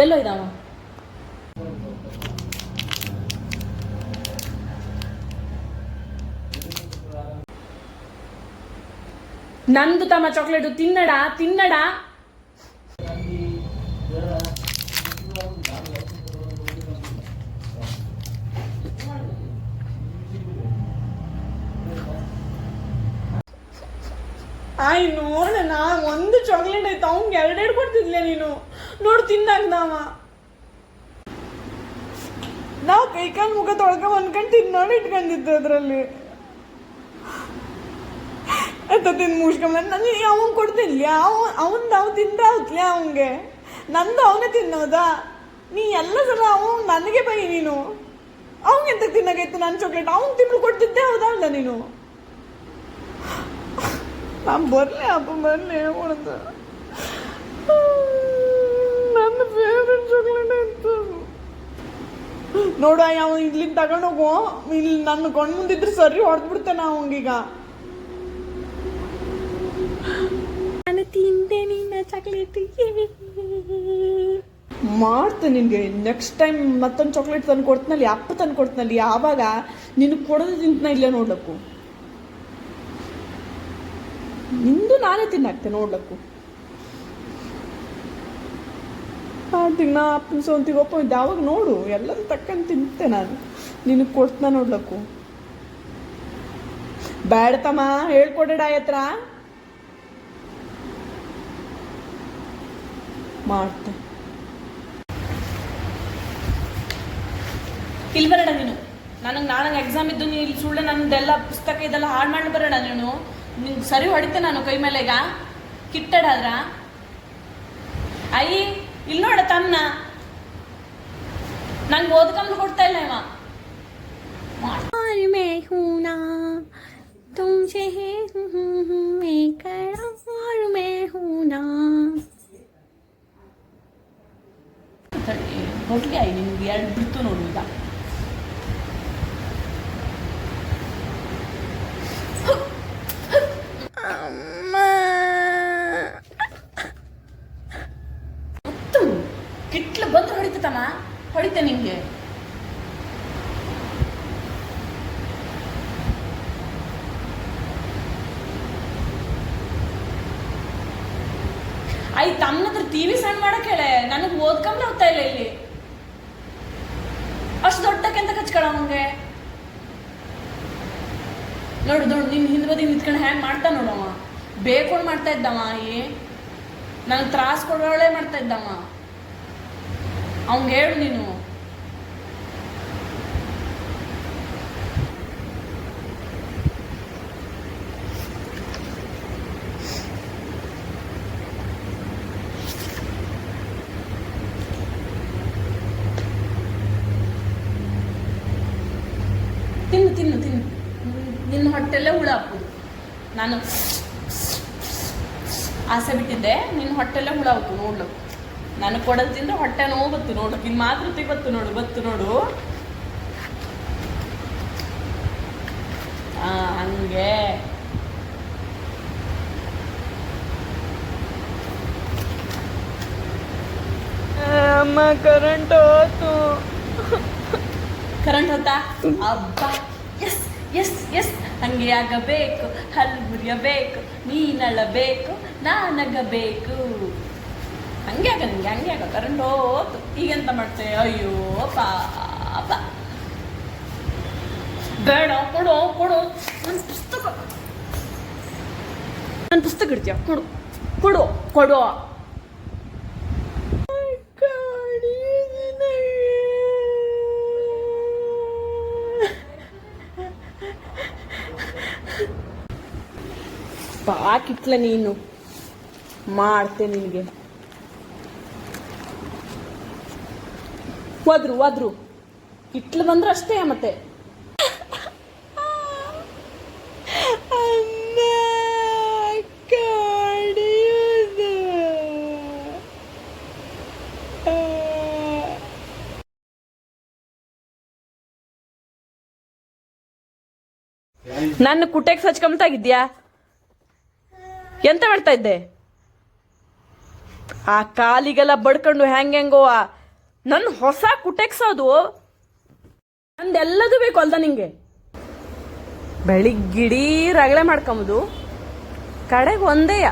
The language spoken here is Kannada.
ಎಲ್ಲೋ ಇದಾವ ನಂದು ತಮ್ಮ ಚಾಕ್ಲೇಟು ತಿನ್ನಡ ತಿನ್ನಡ. ಆಯ್ ನೋಡಣ, ಒಂದು ಚಾಕ್ಲೇಟ್ ಆಯ್ತು, ಅವ್ನಿಗೆ ಎರಡೆರಡು ಕೊಡ್ತಿದ್ಲೆ ನೀನು. ನೋಡು ತಿನ್ನಾಗ್ದಾವ. ನಾವು ಕೈಕಾಲು ಮುಖ ತೊಳ್ಕೊ ಅನ್ಕೊಂಡು ತಿನ್ನೋಡು ಇಟ್ಕೊಂಡಿದ್ದೆ ಅದರಲ್ಲಿ. ಅಂತ ತಿಂದು ಮುಗಿಸ್ಕೊಂಬಂದು ನನಗೆ ಅವನ್ ಕೊಡ್ತಿನ್ಲಿ, ಅವ್ನು ತಿಂದ ಅವತ್ಲೆ ಅವನಿಗೆ. ನಂದು ಅವನೇ ತಿನ್ನೋದಾ? ನೀ ಎಲ್ಲ ಸಲ ಅವನು ನನಗೆ ಬೈ ನೀನು. ಅವನಿಗೆಂತ ತಿನ್ನಾಗೈತೆ ನನ್ನ ಚಾಕ್ಲೇಟ್? ಅವ್ನು ತಿಂದು ಕೊಡ್ತಿದ್ದೆ, ಹೌದಾ ಅಲ್ಲ ನೀನು? ನಾನು ಬರಲಿ ಅಪ್ಪ ಬರಲಿ ಹೇಳ್ಕೊಡಂತ. ನನ್ನ ಫೇವ್ರೆಟ್ ಚಾಕ್ಲೇಟ್ ಇತ್ತು ನೋಡು. ಯಾವ ಇಲ್ಲಿಂದ ತಗೊಂಡೋಗು, ಇಲ್ಲಿ ನನ್ನ ಕೊಂಡು ಮುಂದಿದ್ರೆ ಸರಿ ಹೊಡೆದ್ಬಿಡ್ತೇನೆ ಅವನಿಗೀಗ. ನಾನು ತಿಂದೆ ನಿನ್ನ ಚಾಕ್ಲೇಟ್. ಮಾಡ್ತೇನೆ ನಿನಗೆ ನೆಕ್ಸ್ಟ್ ಟೈಮ್ ಮತ್ತೊಂದು ಚಾಕ್ಲೇಟ್ ತಂದು ಕೊಡ್ತೀನಲ್ಲಿ, ಅಪ್ಪ ತಂದು ಕೊಡ್ತೀನಲ್ಲಿ, ಆವಾಗ ನಿನಗೆ ಕೊಡೋದು ತಿಂತನ ಇಲ್ಲ ನೋಡ್ಲಕ್ಕು. ನಿಂದು ನಾನೇ ತಿನ್ನಾಕ್ತೆ ನೋಡ್ಲಕ್ಕು. ತಿನ್ನ ಅಪ್ಪನ ಸೋಂತಿಗೊಪ್ಪ ಯಾವಾಗ ನೋಡು ಎಲ್ಲರೂ ತಕ್ಕಂಡು ತಿಂತೆ ನಾನು. ನಿನಗೆ ಕೊಡ್ತನ ನೋಡ್ಲಕ್ಕು. ಬೇಡತಮ್ಮ ಹೇಳ್ಕೊಡಡ ಹತ್ರ ಮಾಡ್ತೆ. ಇಲ್ಲಿ ಬರೋಣ ನೀನು. ನನಗೆ ನಾಳೆ ಎಕ್ಸಾಮ್ ಇದ್ದು ನೀನು ಇಲ್ಲಿ ಸುಳ್ಳೆ ನನ್ನದೆಲ್ಲ ಪುಸ್ತಕ ಇದೆಲ್ಲ ಹಾಳು ಮಾಡಿ ಬರೋಣ ನೀನು. ನಿಂಗೆ ಸರಿ ಹೊಡಿತೆ ನಾನು ಕೈ ಮೇಲೆ. ಈಗ ಕಿಟ್ಟಡಾದ್ರ ಅಯ್ಯಿ ಇಲ್ಲಿ ನೋಡ ತನ್ನ ನಂಗೆ ಓದ್ಕಂದು ಕೊಡ್ತಾ ಇಲ್ಲ ಇವ. ಹೊಟ್ಟಿಗೆ ಆಯ್ ನಿಮ್ಗೆ ಎರಡು ಬಿಡ್ತು ನೋಡು. ಈಗ ಕಿಟ್ಲು ಬಂದು ಹೊಡಿತಮ್ಮ, ಹೊಡಿತೆ ನಿಂಗೆ. ಆಯ್ ತಮ್ಮ ಹತ್ರ ಟಿವಿ ಸಣ್ಣ ಮಾಡಕ್ ಹೇಳೆ. ನನಗೆ ಓದ್ಕೊಂಡ್ ಹೋಗ್ತಾ ಇಲ್ಲ ಇಲ್ಲಿ. ಅಷ್ಟು ದೊಡ್ಡಕ್ಕೆ ಅಂತ ಕಚ್ಕೊಳ ಅವನಿಗೆ. ನೋಡು ನೋಡು ನಿನ್ ಹಿಂದ್ ಬದಿ ನಿಂತ್ಕೊಂಡು ಹ್ಯಾಂಗ್ ಮಾಡ್ತಾ ನೋಡವ. ಬೇಕೊಂಡು ಮಾಡ್ತಾ ಇದ್ದವ. ನನಗೆ ತ್ರಾಸ ಕೊಡೋಳೆ ಮಾಡ್ತಾ ಇದ್ದವ. ಅವಂಗೆ ಹೇಳು ನೀನು. ತಿನ್ನು ತಿನ್ನು ತಿನ್ನು. ನಿನ್ನ ಹೊಟ್ಟೆಲ್ಲೇ ಹುಳ ಹಾಕುದು. ನಾನು ಆಸೆ ಬಿಟ್ಟಿದ್ದೆ, ನಿನ್ನ ಹೊಟ್ಟೆಲ್ಲೇ ಹುಳ ಹಾಕು ನೋಡ್ಲು. ನನಗೆ ಕೊಡೋದು ತಿಂದ್ರೆ ಹೊಟ್ಟೆ ನೋವು ಬತ್ತು ನೋಡು. ಇನ್ನು ಮಾತೃತಿ ಬತ್ತು ನೋಡು, ಬತ್ತು ನೋಡು. ಹಂಗೆ ಅಮ್ಮ ಕರೆಂಟ್ ಹೋತು. ಕರೆಂಟ್ ಹೋತಾ? ಅಬ್ಬಾ ಎಸ್ ಎಸ್ ಎಸ್. ಹಂಗೆ ಆಗಬೇಕು, ಹಲ್ಲು ಮುರಿಯಬೇಕು, ನೀನಳಬೇಕು, ನಾನಗಬೇಕು. ಹಂಗೆ ಆಗ ನಿಂಗೆ, ಹಂಗೆ ಆಗ. ಕರೆಂಟ್ ಹೋತು. ಈಗೆಂತ ಮಾಡ್ತೇವೆ? ಅಯ್ಯೋ ಪಾಪ. ಬೇಡ ಕೊಡು ಕೊಡು. ನನ್ನ ಪುಸ್ತಕ, ನನ್ನ ಪುಸ್ತಕ ಇಡ್ತೀಯ? ಕೊಡು ಕೊಡು ಕೊಡು. ಬಾಕಿಟ್ಲ ನೀನು ಮಾಡ್ತೆ ನಿನಗೆ. ಹೋದ್ರು ಕಿಟ್ಲು ಬಂದ್ರೆ ಅಷ್ಟೇ. ಮತ್ತೆ ನನ್ನ ಕುಟೆಗೆ ಸಚ್ಕೊಂತಾಗಿದ್ಯಾ? ಎಂತ ಮಾಡ್ತಾ ಇದ್ದೆ? ಆ ಕಾಲಿಗೆಲ್ಲ ಬಡ್ಕೊಂಡು ಹೆಂಗೋ ನನ್ನ ಹೊಸ ಕುಟೆಕ್ಸೋದು ನಂದೆಲ್ಲದು ಬೇಕು ಅಲ್ದ ನಿಂಗೆ. ಬೆಳಿಗ್ಗಿಡೀ ರಗಳೆ ಮಾಡ್ಕೊಂಬುದು ಕಡೆಗೆ ಒಂದೇಯ